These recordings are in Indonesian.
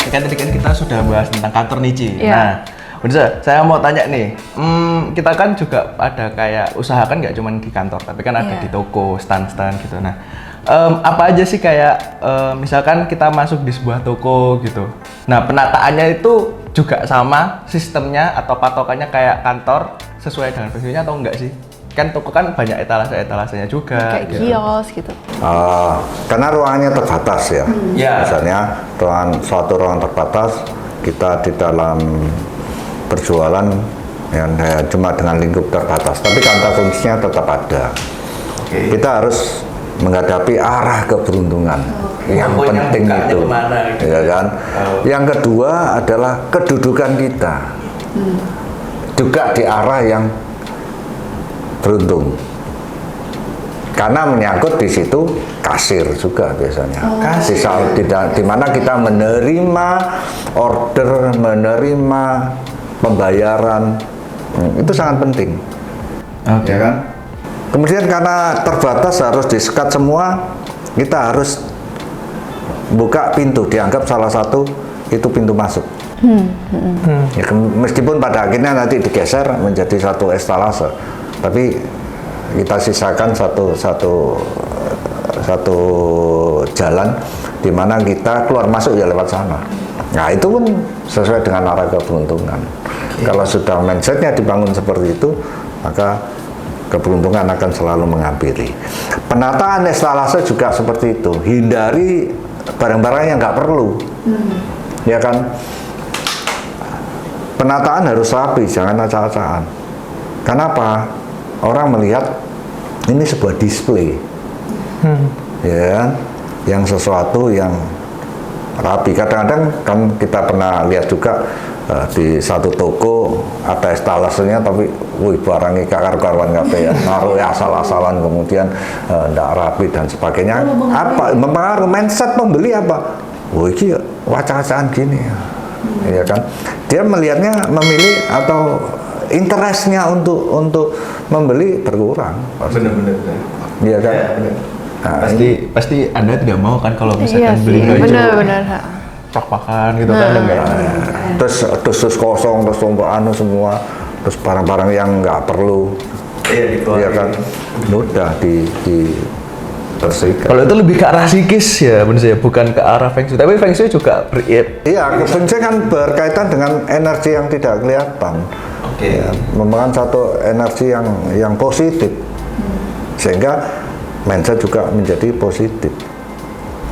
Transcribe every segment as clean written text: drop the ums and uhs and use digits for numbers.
kan tadi kan kita sudah bahas tentang kantor nih, Ci. Iya. Nah, Bunda, saya mau tanya nih, kita kan juga ada kayak usaha kan nggak cuma di kantor, tapi kan ada Iya. di toko, stand-stand gitu. Nah, apa aja sih kayak misalkan kita masuk di sebuah toko gitu. Nah, penataannya itu juga sama sistemnya atau patokannya kayak kantor sesuai dengan fungsinya atau enggak sih? Kan toko kan banyak etalase-etalasenya juga. Kayak kios gitu. Karena ruangannya terbatas ya. Ya. Misalnya suatu ruangan terbatas, kita di dalam berjualan yang cuma dengan lingkup terbatas, tapi kantor fungsinya tetap ada. Oke. Kita harus menghadapi arah keberuntungan yang Pokoknya penting bukanya itu, kemana gitu. ya kan? Yang kedua adalah kedudukan kita, juga di arah yang beruntung. Karena menyangkut di situ kasir juga biasanya. Kasir. Di mana kita menerima order, menerima pembayaran, itu sangat penting. Oke. Ya kan? Kemudian karena terbatas harus disekat semua, kita harus buka pintu, dianggap salah satu itu pintu masuk. Ya, meskipun pada akhirnya nanti digeser menjadi satu estalase, tapi kita sisakan satu jalan di mana kita keluar masuk ya lewat sana. Nah itu pun sesuai dengan arah keberuntungan. Kalau sudah mindsetnya dibangun seperti itu, maka keberuntungan akan selalu menghampiri. Penataan estalase juga seperti itu. Hindari barang-barang yang nggak perlu, ya kan? Penataan harus rapi, jangan acak-acakan. Kenapa? Orang melihat ini sebuah display, ya kan? Yang sesuatu yang rapi. Kadang-kadang kan kita pernah lihat juga di satu toko ada estalasenya, tapi wih barangnya karuan kabeh ya, naruh asal-asalan, kemudian ndak rapi dan sebagainya. Apa mempengaruhi mindset pembeli apa? Wah ini wacana gini, ya kan? Dia melihatnya, memilih atau interestnya untuk membeli berkurang. Bener-bener. Iya kan? Ya, bener. Nah, pasti Anda tidak mau kan kalau misalkan Iya sih, beli baju benar-benar. pak-pakan gitu kan enggak. terus kosong, terus tumpuk anu semua, terus barang-barang yang nggak perlu, Iya gitu. ya kan? Mudah bersihkan. Kalau itu lebih ke arah psikis ya, bener saya, bukan ke arah feng shui. Tapi feng shui juga Iya, fungsi kan berkaitan dengan energi yang tidak kelihatan. Oke. Ya, memegang satu energi yang positif, sehingga mindset juga menjadi positif.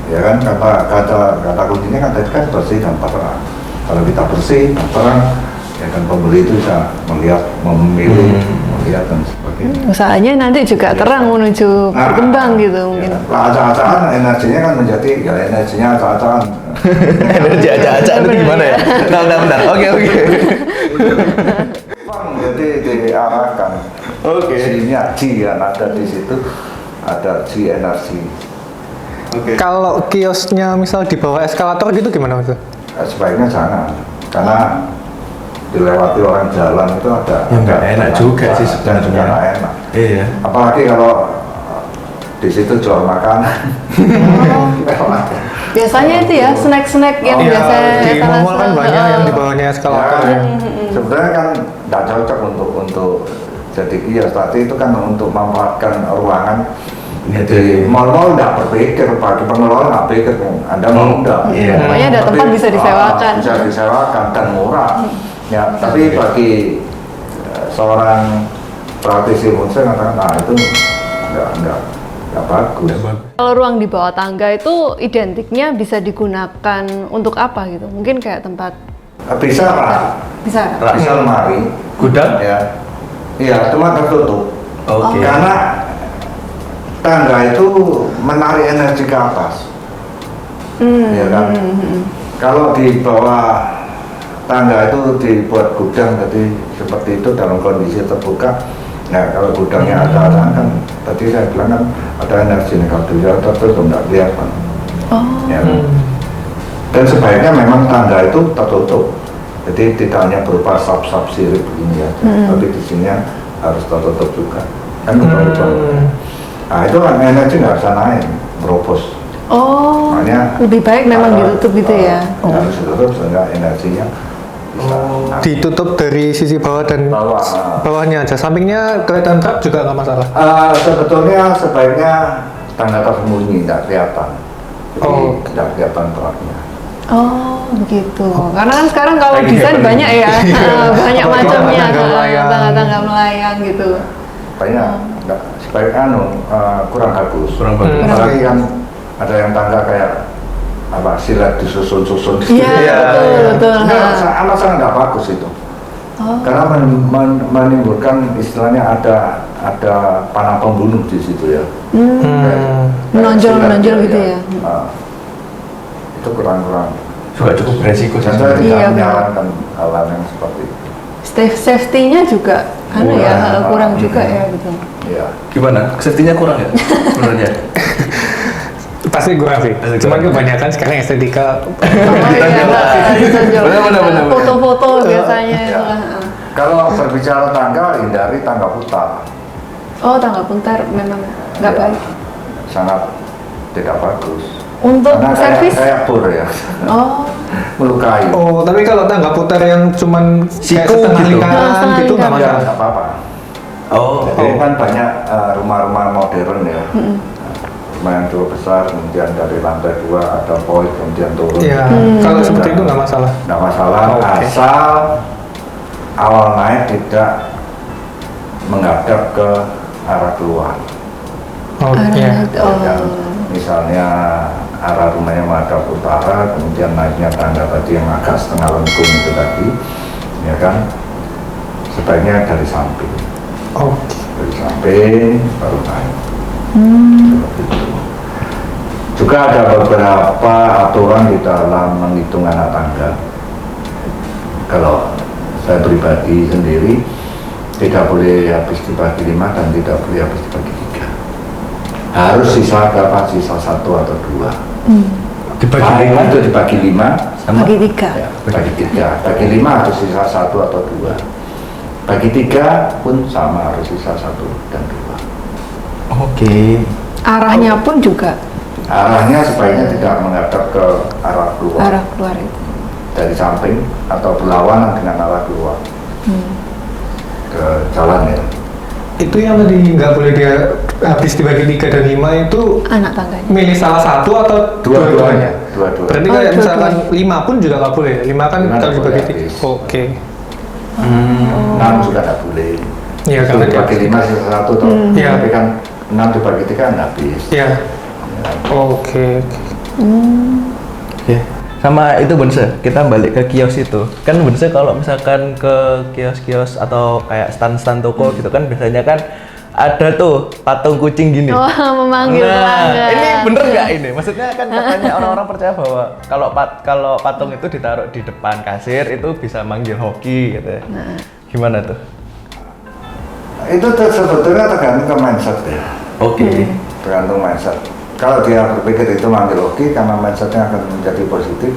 Ya kan, kata kuncinya kan tadi kan bersih dan terang. Kalau kita bersih dan terang, ya kan pembeli itu bisa melihat, memilih, melihat dan sebagainya. Usahanya nanti juga terang menuju berkembang gitu mungkin. Nah, acak-acakan energinya kan menjadi ya energinya acak-acakan. energi acak-acak itu gimana ya? Bentar. Oke. Jadi diarahkan. Oke. Sinergi yang ada di situ, ada G energi. Oke. Kalau kiosnya misal di bawah eskalator gitu gimana Mas? Sebaiknya jangan, karena dilewati orang jalan itu ada Ya, nggak enak juga sih dan juga sebenarnya. nggak enak. Iya. Apalagi kalau di situ jual makanan. Biasanya itu ya snack-snack yang Iya, biasa di etalase. mall kan banyak yang di bawahnya eskalator. Ya, sebenarnya kan tidak cocok untuk jadi kios, tapi itu kan untuk memanfaatkan ruangan. Jadi mall-mall tidak berpikir, bagi pengelola nggak pikir, Anda mau enggak. Iya. Pokoknya ada tempat bisa disewakan. Bisa disewakan dan murah. Ya, tapi bagi seorang praktisi fungsi mengatakan, nah itu nggak bagus. Kalau ruang di bawah tangga itu identiknya bisa digunakan untuk apa gitu? Mungkin kayak tempat Bisa rak, bisa. bisa lemari, Gudang? ya, iya, cuma tertutup. Oke. Karena tangga itu menarik energi ke atas, ya kan? Kalau di bawah tangga itu dibuat gudang, jadi seperti itu dalam kondisi terbuka. Nah, kalau gudangnya ada kan, tadi saya bilang kan ada energi negatif, tertutup nggak kelihatan. Ya, kan? Dan sebaiknya memang tangga itu tertutup, jadi tidak hanya berupa sap-sap sirip ini ya, tapi di sini harus tertutup juga. Kan kebalik. Nah itu kan energi nggak bisa naik, merobos. Oh, Makanya lebih baik memang ditutup gitu ya. Harus ditutup sehingga energinya bisa Ditutup dari sisi bawah dan bawah. bawahnya aja. Sampingnya kelihatan truk juga nggak masalah. Sebetulnya sebaiknya tangga tersembunyi, tidak kelihatan. Jadi Oh. tidak kelihatan truknya. Oh, begitu. Karena kan sekarang kalau Lagi desain happening. banyak ya, banyak Apalagi macamnya, tangga melayang. tangga-tangga melayang gitu. Banyak, sebaiknya kurang bagus. Kurang bagus. Apalagi kan ada yang tangga kayak apa silat disusun-susun. Iya, betul. Amat sangat nggak bagus itu. Oh. Karena menimbulkan istilahnya ada panah pembunuh di situ ya. Kayak Menonjol silat gitu ya. Itu kurang-kurang. Juga cukup beresiko sih. Dan saya tidak Iya, menyarankan hal-hal yang seperti itu. Safety-nya juga kan ya kurang juga ya gitu. Iya. Gimana? Safety-nya kurang ya? Sebenarnya. Pasti kurang sih. Pasti Cuman kurang. kebanyakan sekarang estetika. Oh iya, ditonjol. Benar. Foto-foto biasanya. Ya. Kalau berbicara tangga, hindari tangga putar. Oh, tangga putar memang nggak Ya, baik. sangat tidak bagus. Untuk Karena servis? kayak bur ya, Oh, melukai. Oh, tapi kalau tangga putar yang cuman kayak Siku setengah gitu. lingkaran Setengah gitu nggak lingkaran. Ya, masalah. nggak apa-apa. Oh. Jadi kan banyak rumah-rumah modern ya. Rumah yang cukup besar, kemudian dari lantai 2 ada void, kemudian turun. Ya, kalau seperti itu nggak masalah. Nggak masalah, Oke. asal awal naik tidak menghadap ke arah keluar. Oh, iya. Dan misalnya arah rumahnya menghadap utara, kemudian naiknya tangga tadi yang agak setengah lengkung itu tadi, ya kan, sebaiknya dari samping, Oh, dari samping baru naik. Seperti itu. Juga ada beberapa aturan di dalam menghitung anak tangga. Kalau saya pribadi sendiri tidak boleh habis dibagi 5 dan tidak boleh habis dibagi 3. Harus sisa berapa? Sisa 1 atau 2. Dibagi Baik lima. itu dibagi 5, Sama. bagi 3. ya, bagi 3. Bagi 5 harus sisa 1 atau 2. Bagi 3 pun sama, harus sisa 1 dan 2. Oke. Arahnya pun juga Arahnya sebaiknya tidak menghadap ke arah keluar, arah keluar itu. dari samping atau berlawanan dengan arah keluar ke jalan ya. itu yang tadi nggak boleh dia habis dibagi 3 dan 5 itu Anak tangganya. milih salah satu atau Dua-duanya, dua-duanya. Berarti Oh, kayak misalkan dua-duanya. 5 pun juga nggak boleh. 5 kan Lima kalau nggak dibagi boleh 3. habis. Oke. 6 juga tidak boleh. Iya, Itu karena dibagi 5 sisa 1 toh. Iya. Tapi kan 6 dibagi 3 kan habis. Iya. Ya. Oke. Oke. Sama itu Bunse, kita balik ke kios itu. Kan Bunse kalau misalkan ke kios-kios atau kayak stand-stand toko gitu kan biasanya kan ada tuh patung kucing gini. Oh, memanggil pelanggan. ini bener nggak ini? Maksudnya kan katanya orang-orang percaya bahwa kalau patung itu ditaruh di depan kasir itu bisa manggil hoki gitu. Gimana tuh? Itu sebetulnya tergantung ke mindset ya. Oke. Tergantung mindset. Kalau dia berpikir itu manggil hoki karena mindsetnya akan menjadi positif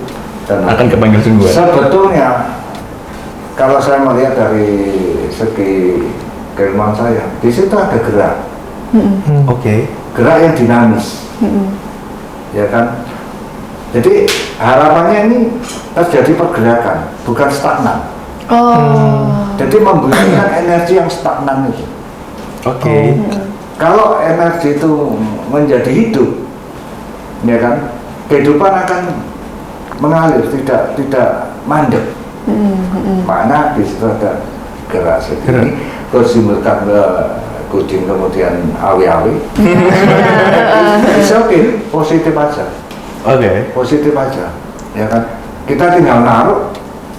dan Akan kepanggil sungguhan. sebetulnya kalau saya melihat dari segi keilmuan saya, di situ ada gerak, Oke. gerak yang dinamis, ya kan. Jadi harapannya ini terjadi pergerakan, bukan stagnan. Oh. Jadi memberikan energi yang stagnan itu. Oke. Kalau energi itu menjadi hidup, ya kan, kehidupan akan mengalir, tidak mandek. Mana di situ ada gerak segini, terus simulkan ke kucing kemudian awi-awi. It's okay, positif aja, Oke. positif aja, ya kan. Kita tinggal naruh,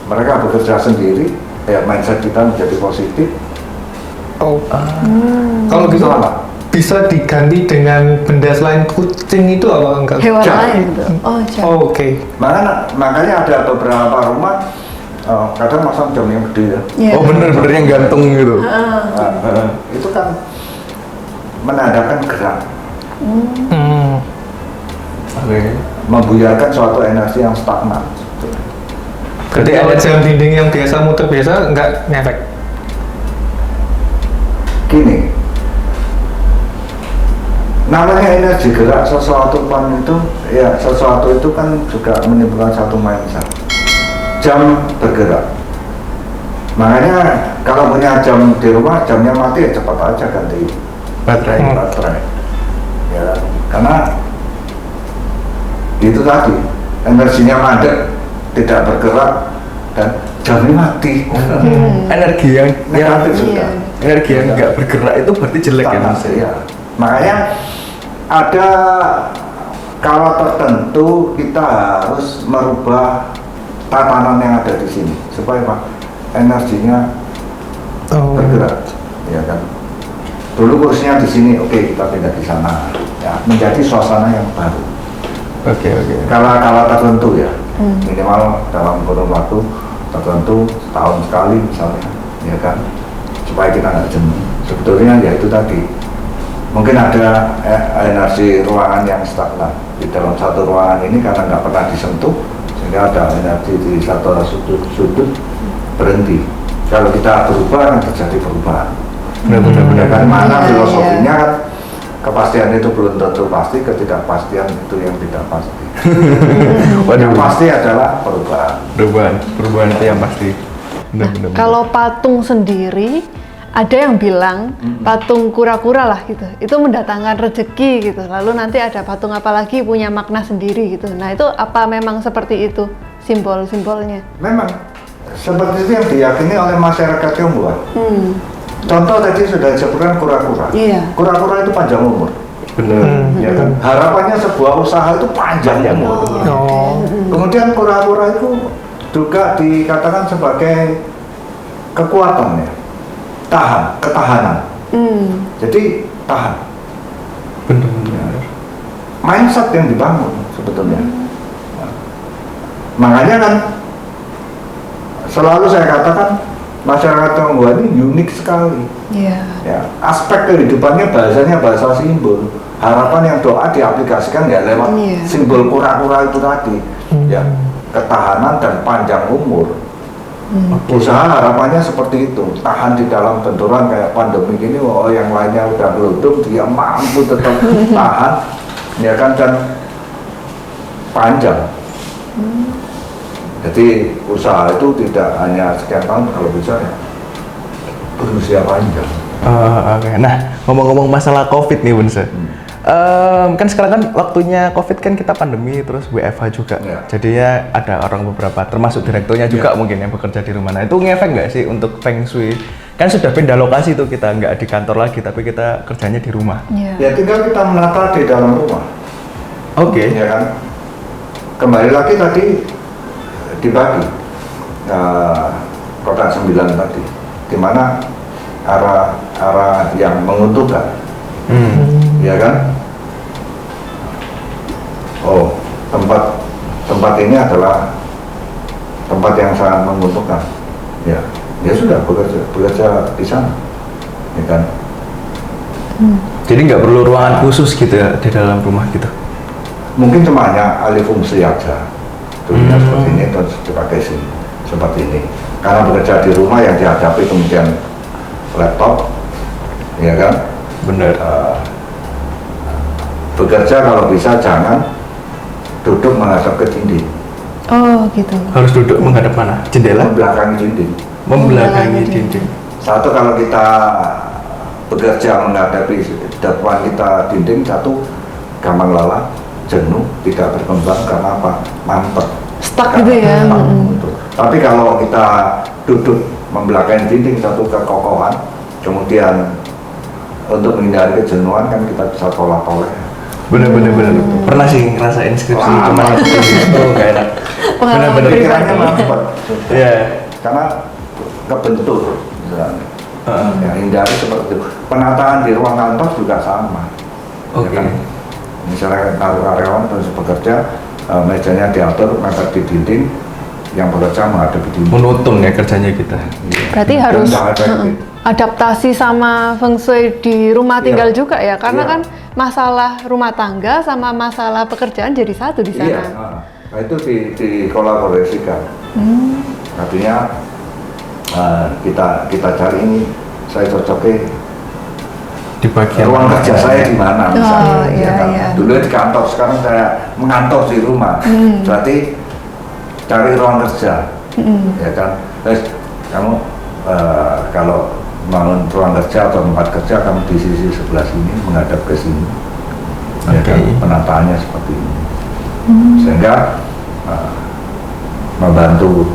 mereka bekerja sendiri, ya mindset kita menjadi positif. Oh. Kalau gitu Sama. bisa diganti dengan benda selain kucing itu apa enggak? Hewan Jam. lain gitu. Oh, jam. Oh, oke. Makanya ada beberapa rumah kadang masang jam yang gede ya. Iya. Oh bener-bener yang gantung gitu. Itu kan menandakan gerak, Oke. membuyarkan suatu energi yang stagnan. Berarti kalau jam dinding yang biasa muter biasa enggak ngefek. Gini, namanya energi gerak sesuatu pan itu, ya sesuatu itu kan juga menimbulkan satu mindset. Jam bergerak. Makanya kalau punya jam di rumah, jamnya mati ya cepat aja ganti baterai. Ya, karena itu tadi energinya mandek, tidak bergerak dan jamnya mati. Energi yang Negatif sudah. energi yang nggak bergerak itu berarti jelek ya Mas. Ya. Makanya ada kala tertentu kita harus merubah tatanan yang ada di sini supaya Pak energinya bergerak, ya kan. Dulu kursinya di sini, oke kita pindah di sana, ya menjadi suasana yang baru. Oke. Kala tertentu ya, minimal dalam kurun waktu tertentu setahun sekali misalnya, ya kan, supaya kita nggak jenuh. Sebetulnya ya itu tadi, mungkin ada energi ruangan yang stagnan di dalam satu ruangan ini karena nggak pernah disentuh, sehingga ada energi di satu sudut berhenti. Kalau kita berubah kan terjadi perubahan. Benar. Kan mana Iya, filosofinya kan kepastian itu belum tentu pasti, ketidakpastian itu yang tidak pasti. Yang pasti adalah Perubahan itu yang pasti. Benar. Kalau patung sendiri, ada yang bilang patung kura-kura lah gitu, itu mendatangkan rezeki gitu. Lalu nanti ada patung apa lagi punya makna sendiri gitu. Nah itu apa memang seperti itu simbol-simbolnya? memang seperti itu yang diyakini oleh masyarakat Tionghoa. Contoh tadi sudah disebutkan kura-kura. Iya. Kura-kura itu panjang umur. Benar. Ya kan? Harapannya sebuah usaha itu panjang umur. Kemudian kura-kura itu juga dikatakan sebagai kekuatan ya, ketahanan. Jadi tahan. Benar. Mindset yang dibangun sebetulnya. Makanya kan selalu saya katakan masyarakat Tionghoa ini unik sekali. Iya. Ya, aspek kehidupannya bahasanya bahasa simbol. Harapan yang doa diaplikasikan ya lewat simbol kura-kura itu tadi. Ya, ketahanan dan panjang umur. Usaha harapannya seperti itu, tahan di dalam benturan kayak pandemi ini. Yang lainnya udah geluduk, dia mampu tetap tahan, ya kan, dan panjang. Jadi usaha itu tidak hanya sekian tahun, kalau bisa ya berusia panjang. Oke. Nah, ngomong-ngomong masalah COVID nih, Bunse. Kan sekarang kan waktunya COVID kan kita pandemi terus WFH juga. Ya. Jadinya ada orang beberapa, termasuk direkturnya juga mungkin yang bekerja di rumah. Nah, itu ngefek nggak sih untuk Feng Shui? Kan sudah pindah lokasi tuh, kita nggak di kantor lagi, tapi kita kerjanya di rumah. Iya. Ya tinggal kita menata di dalam rumah. Oke. Ya kan. Kembali lagi tadi dibagi kotak 9 tadi, di mana arah yang menguntungkan. Ya kan? Oh, tempat ini adalah tempat yang sangat menguntungkan. Ya, dia sudah bekerja di sana, ya kan? Jadi nggak perlu ruangan khusus gitu ya di dalam rumah gitu. Mungkin cuma hanya alih fungsi aja. Dulunya seperti ini terus dipakai sini seperti ini. Karena bekerja di rumah yang dihadapi kemudian laptop, ya kan? Bener. Bekerja kalau bisa jangan duduk menghadap ke dinding, Oh gitu. Harus duduk menghadap mana? Jendela? membelakangi dinding. Membelakangi dinding. Satu kalau kita bekerja menghadapi depan kita dinding, satu gampang lelah, jenuh, tidak berkembang karena apa? Mampet. Stuck gitu ya. Tapi kalau kita duduk membelakangi dinding, satu kekokohan, kemudian untuk menghindari kejenuhan kan kita bisa tolak-tolak. Bener. Pernah sih ngerasain skripsi, Wah, cuma itu gak enak. Pengalaman Bener-bener. Pikirannya mampet. Iya. Karena kebentur misalnya. Ya, hindari seperti itu. Penataan di ruang kantor juga sama. Oke. Ya kan? Misalnya karyawan terus bekerja, mejanya diatur mepet di dinding, yang bekerja menghadap dinding. Monoton ya kerjanya kita. Berarti Dan harus nggak efektif. adaptasi sama Feng Shui di rumah tinggal Iya. juga ya, karena Iya. kan masalah rumah tangga sama masalah pekerjaan jadi satu di sana. Iya, nah itu dikolaborasikan. Artinya kita cari ini, saya cocoknya Di bagian ruang mana? kerja saya di mana misalnya. Oh, iya, kan? iya. Dulu di kantor, sekarang saya mengantor di rumah. Berarti cari ruang kerja, ya kan. Terus kamu kalau bangun ruang kerja atau tempat kerja, kamu di sisi sebelah sini menghadap ke sini. Ya kan, Oke. penataannya seperti ini. Sehingga membantu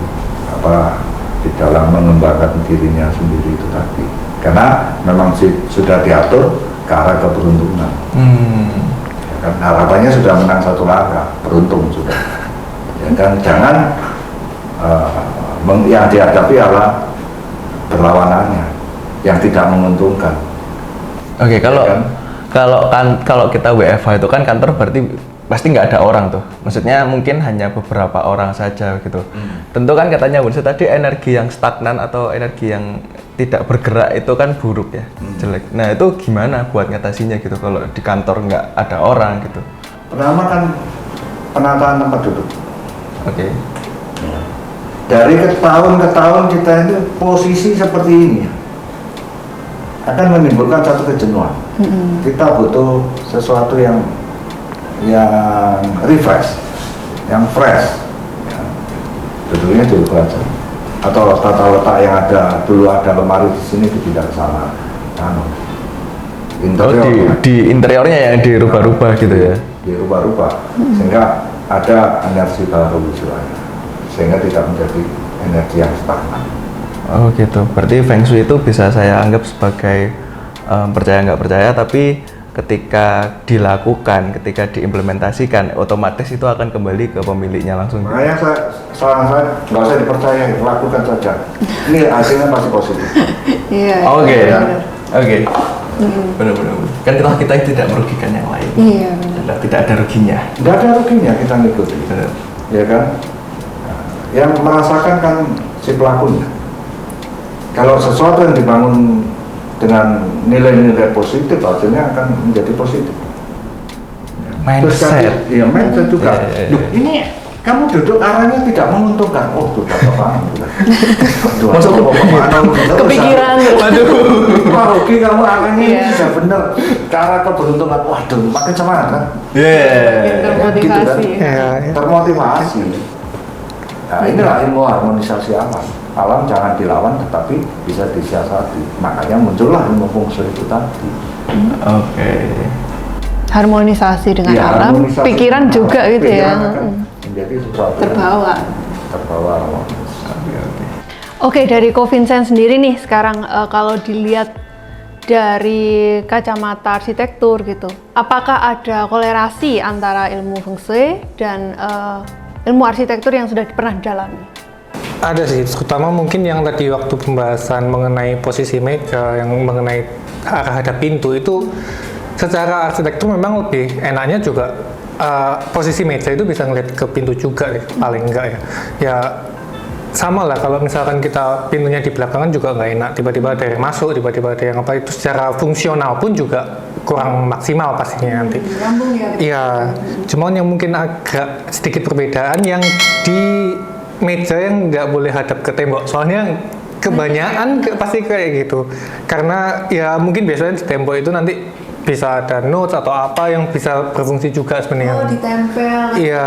di dalam mengembangkan dirinya sendiri itu tadi. Karena memang sudah diatur ke arah keberuntungan. Ya kan, harapannya sudah menang satu langkah, beruntung sudah. Ya kan, jangan yang dihadapi adalah berlawanannya, yang tidak menguntungkan. Oke, kalau Ya kan? kalau kita WFH itu kan kantor berarti pasti nggak ada orang tuh. Maksudnya mungkin hanya beberapa orang saja gitu. Tentu kan katanya Bun tadi energi yang stagnan atau energi yang tidak bergerak itu kan buruk ya, jelek. Nah itu gimana buat ngatasinya gitu kalau di kantor nggak ada orang gitu? Pertama kan penataan tempat duduk. Oke. Dari tahun ke tahun kita itu posisi seperti ini akan menimbulkan satu kejenuhan. Kita butuh sesuatu yang refresh, yang fresh. Ya. Duduknya duduk aja. Atau tata letak yang dulu ada lemari di sini dipindah ke sana. Di interiornya yang dirubah-rubah gitu ya? Dirubah-rubah sehingga ada energi baru istilahnya, sehingga tidak menjadi energi yang stagnan. Oh gitu. Berarti Feng Shui itu bisa saya anggap sebagai percaya nggak percaya, tapi ketika dilakukan, ketika diimplementasikan, otomatis itu akan kembali ke pemiliknya langsung. Makanya saran saya nggak usah dipercaya, lakukan saja. Ini hasilnya pasti positif. Iya. Oke, iya, oke. benar. Benar-benar. Kan kita tidak merugikan yang lain. Iya, benar. Tidak ada ruginya. Nggak ada ruginya kita ngikuti, Benar. ya kan? Nah, yang merasakan kan si pelakunya. Kalau sesuatu yang dibangun dengan nilai-nilai positif, hasilnya akan menjadi positif. Terus Mindset. iya, mindset juga. Iya, iya, iya. Duh, ini kamu duduk arahnya tidak menguntungkan. Oh, sudah apa? Masuk ke Kepikiran. Waduh. Wah, oke kamu arahnya ini Iya. sudah benar. Ke arah keberuntungan. Waduh, makin semangat kan? Termotivasi. Termotivasi. Nah, inilah ilmu harmonisasi alam. Alam jangan dilawan, tetapi bisa disiasati. Makanya muncullah ilmu feng shui itu tadi. Oke. Harmonisasi dengan Iya, alam, harmonisasi pikiran dengan juga alam. gitu ya. Pikiran akan menjadi sesuatu yang Terbawa. terbawa harmonis. Oke, dari Ko Vincent sendiri nih sekarang kalau dilihat dari kacamata arsitektur gitu, apakah ada kolerasi antara ilmu feng shui dan ilmu arsitektur yang sudah pernah didalami? Ada sih, terutama mungkin yang tadi waktu pembahasan mengenai posisi meja, yang mengenai arah hadap pintu itu secara arsitektur memang lebih enaknya juga posisi meja itu bisa ngeliat ke pintu juga ya, paling enggak ya. Ya sama lah kalau misalkan kita pintunya di belakangan juga nggak enak, tiba-tiba ada yang masuk, tiba-tiba ada yang apa, itu secara fungsional pun juga kurang maksimal pastinya nanti. Iya, cuman yang mungkin agak sedikit perbedaan yang di meja yang nggak boleh hadap ke tembok, soalnya kebanyakan pasti kayak gitu, karena ya mungkin biasanya di tembok itu nanti bisa ada notes atau apa yang bisa berfungsi juga sebenarnya. Oh, ditempel. Iya,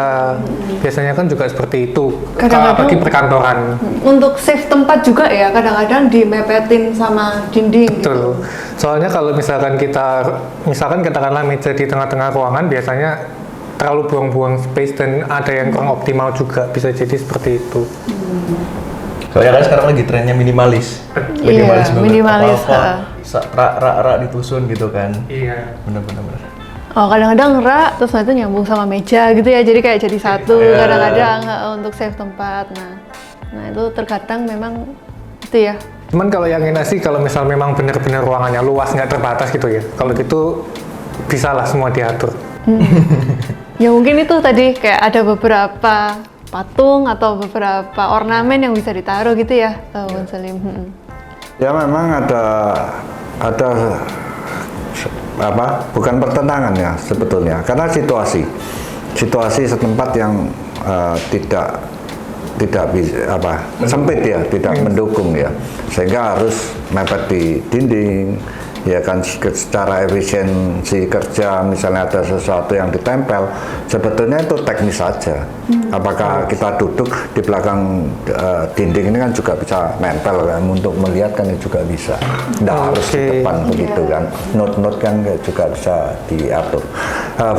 biasanya kan juga seperti itu. Kadang-kadang Apalagi perkantoran. Untuk save tempat juga ya, kadang-kadang dimepetin sama dinding. Betul. Soalnya kalau misalkan katakanlah meja di tengah-tengah ruangan biasanya terlalu buang-buang space dan ada yang kurang optimal juga, bisa jadi seperti itu. Soalnya kan sekarang lagi trennya minimalis. Iya, banget. minimalis, Apa-apa, rak ditusun gitu kan. Iya. Bener-bener. Oh, kadang-kadang rak terus itu nyambung sama meja gitu ya, jadi kayak jadi satu. Iya. Kadang-kadang untuk save tempat. Nah itu terkadang memang itu ya. Cuman kalau yang enak sih kalau misal memang benar-benar ruangannya luas nggak terbatas gitu ya. Kalau gitu bisalah semua diatur. Ya mungkin itu tadi kayak ada beberapa patung atau beberapa ornamen yang bisa ditaruh gitu ya, Bang Salim. Ya memang ada bukan pertentangan ya sebetulnya, karena situasi setempat yang tidak bisa sempit ya, tidak mendukung ya, sehingga harus mepet di dinding, ya kan, secara efisiensi kerja, misalnya ada sesuatu yang ditempel, sebetulnya itu teknis saja. Apakah kita duduk di belakang dinding ini kan juga bisa nempel kan, untuk melihat kan juga bisa, tidak harus di depan begitu kan, note-note kan juga bisa diatur.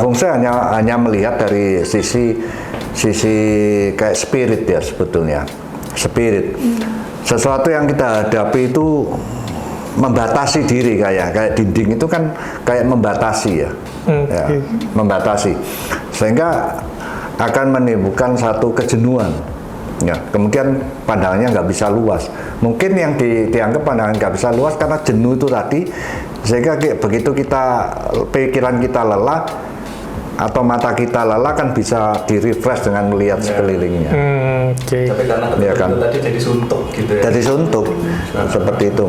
Fungsi hanya melihat dari sisi kayak spirit ya, sebetulnya spirit, sesuatu yang kita hadapi itu membatasi diri, kayak dinding itu kan kayak membatasi ya, membatasi, sehingga akan menimbulkan satu kejenuhan ya, kemudian pandangannya nggak bisa luas. Mungkin yang dianggap pandangan nggak bisa luas karena jenuh itu tadi, sehingga begitu pikiran kita lelah atau mata kita lelah kan bisa di-refresh dengan melihat sekelilingnya. Tapi karena ya kan, tadi jadi suntuk gitu ya. jadi suntuk seperti itu.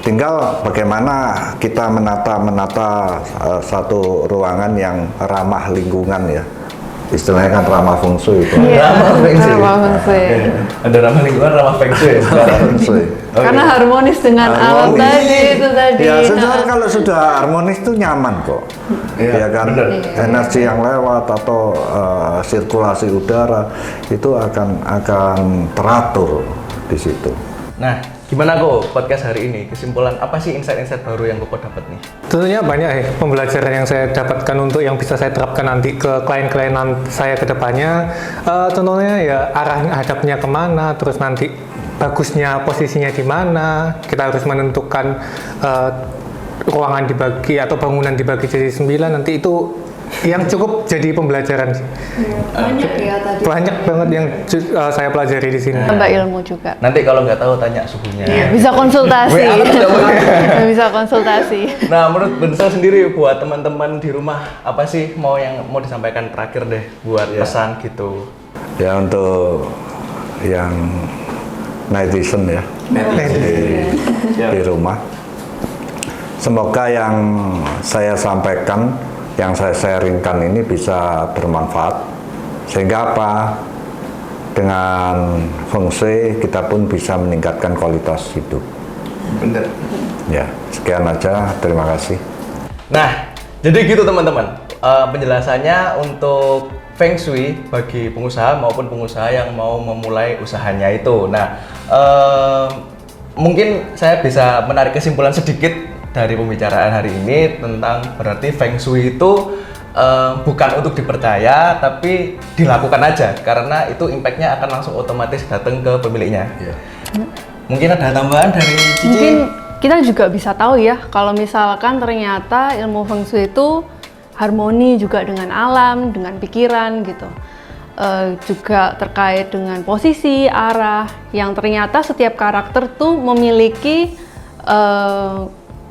Tinggal bagaimana kita menata satu ruangan yang ramah lingkungan ya. Istilahnya kan ramah feng shui itu. Ramah feng shui. Ramah feng shui. Ada ramah lingkungan, ramah feng shui. Feng shui. Karena harmonis dengan alam tadi itu tadi. Ya, sebenarnya kalau sudah harmonis itu nyaman kok. Iya, Ya kan, bener. energi yang lewat atau sirkulasi udara itu akan teratur di situ. Nah, gimana kok podcast hari ini? Kesimpulan apa sih insight-insight baru yang kok dapat nih? Tentunya banyak ya pembelajaran yang saya dapatkan untuk yang bisa saya terapkan nanti ke klien-klien saya ke depannya. Contohnya ya arah hadapnya kemana, terus nanti bagusnya posisinya di mana. Kita harus menentukan ruangan dibagi atau bangunan dibagi jadi 9, nanti itu yang cukup jadi pembelajaran sih. Banyak ya tadi. Banyak banget yang saya pelajari di sini. Tambah ilmu juga. Nanti kalau nggak tahu tanya suhunya. Bisa konsultasi. WA kan sudah boleh. Bisa konsultasi. Nah, menurut Bensel sendiri buat teman-teman di rumah, apa sih yang mau disampaikan terakhir deh buat pesan gitu? Ya, untuk yang netizen ya, di rumah, semoga yang saya sampaikan, yang saya sharingkan ini bisa bermanfaat, sehingga apa, dengan feng shui kita pun bisa meningkatkan kualitas hidup. Bener. Ya, sekian aja, terima kasih. Nah, jadi gitu teman-teman, penjelasannya untuk Feng Shui bagi pengusaha maupun pengusaha yang mau memulai usahanya itu. Nah, mungkin saya bisa menarik kesimpulan sedikit dari pembicaraan hari ini tentang berarti Feng Shui itu bukan untuk dipercaya, tapi dilakukan aja karena itu impact-nya akan langsung otomatis datang ke pemiliknya. Mungkin ada tambahan dari Cici? Mungkin kita juga bisa tahu ya, kalau misalkan ternyata ilmu feng shui itu harmoni juga dengan alam, dengan pikiran gitu. Juga terkait dengan posisi, arah, yang ternyata setiap karakter tuh memiliki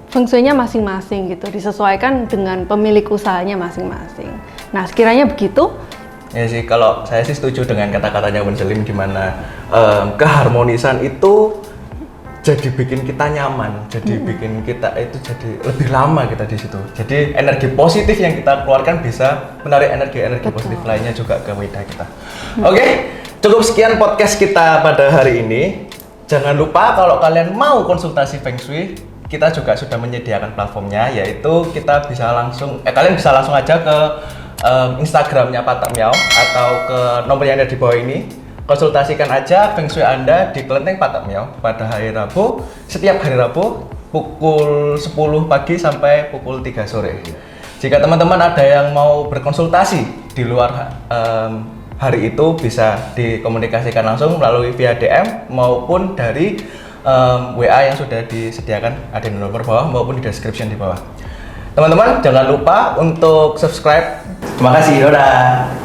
feng shui-nya masing-masing gitu, disesuaikan dengan pemilik usahanya masing-masing. Nah, sekiranya begitu. Ya sih, kalau saya sih setuju dengan kata-katanya Bun Selim, di mana keharmonisan itu jadi bikin kita nyaman, jadi bikin kita itu jadi lebih lama kita di situ. Jadi energi positif yang kita keluarkan bisa menarik energi-energi positif lainnya juga ke lidah kita. Oke, cukup sekian podcast kita pada hari ini. Jangan lupa kalau kalian mau konsultasi Feng Shui, kita juga sudah menyediakan platformnya, yaitu kita bisa langsung, kalian bisa langsung aja ke Instagramnya Patak Miao atau ke nomor yang ada di bawah ini. Konsultasikan aja Feng Shui Anda di Kelenteng Patak Miao pada hari Rabu, setiap hari Rabu pukul 10 pagi sampai pukul 3 sore. Jika teman-teman ada yang mau berkonsultasi di luar hari itu, bisa dikomunikasikan langsung melalui via DM maupun dari WA yang sudah disediakan ada di nomor bawah maupun di description di bawah. Teman-teman jangan lupa untuk subscribe. Terima kasih, dadah.